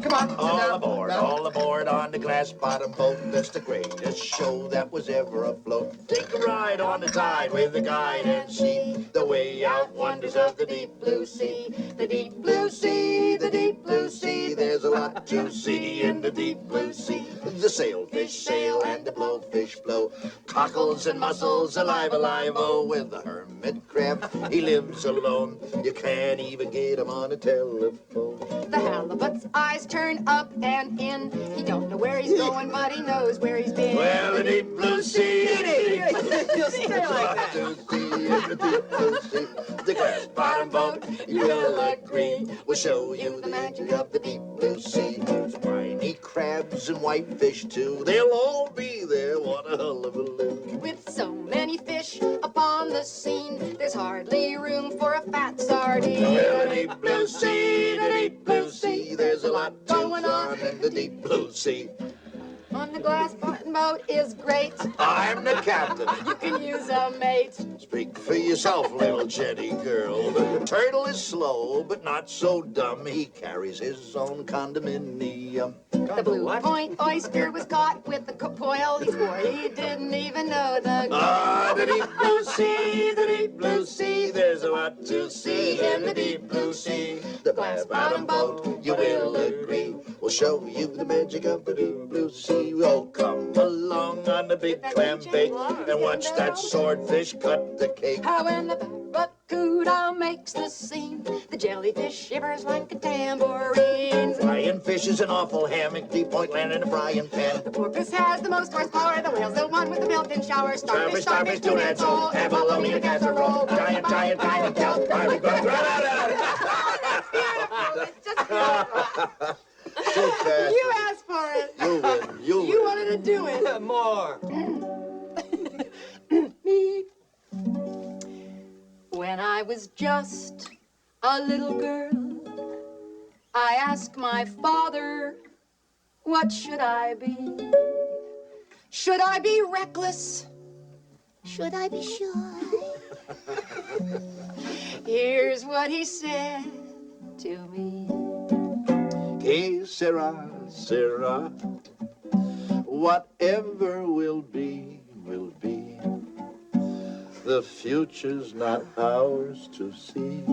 Come on, All aboard on the glass-bottom boat. That's the greatest show that was ever afloat. Take a ride on the tide with the guide and see the way out wonders of the deep blue sea. The deep blue sea, the deep blue sea. There's a lot to see in the deep blue sea. The sailfish sail and the blowfish blow. Cockles and mussels alive, alive, oh, with the hermit crab. He lives alone. You can't even get him on a telephone. The halibut's eyes turn up and in. He don't know where he's going, but he knows where he's been. Well, the deep blue sea. You'll stay like that. To see in the deep blue sea. The glass-bottom boat, you will agree, will show you the magic of the deep blue sea. Spiny crabs and whitefish too. They'll all be there. What a hell of a look. With so many fish upon the scene, there's hardly room for a fat sardine. Well, the deep blue sea, the deep blue sea. There's a lot going on in the deep blue sea. On the glass-bottom boat is great. I'm the captain. You can use a mate. Speak for yourself, little Jenny girl. The turtle is slow, but not so dumb. He carries his own condominium. The Blue Point oyster was caught with the coil. He swore he didn't even know the... Ah, the deep blue sea, the deep blue sea. There's a lot to see in the deep blue sea. The glass-bottom boat, you will agree, will show you the magic of the deep blue sea. Oh, come along on the big clam bake and watch that swordfish cut the cake. How when the barracuda makes the scene, the jellyfish shivers like a tambourine. Frying fish is an awful hammock, deep point land in a frying pan. The porpoise has the most horsepower, the whale's the one with the built-in shower. Starfish, tuna and sole, abalone and casserole, giant kelp, barley ground. It's just beautiful. So fast. You asked for it. You win. You wanted to do it. More. Me. When I was just a little girl, I asked my father, what should I be? Should I be reckless? Should I be shy? Here's what he said to me. Que sera, sera. Whatever will be, will be. The future's not ours to see.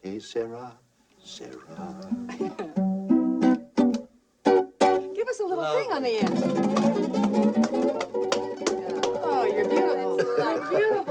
Que sera, sera. Give us a little thing on the end. Oh, you're beautiful. You're beautiful.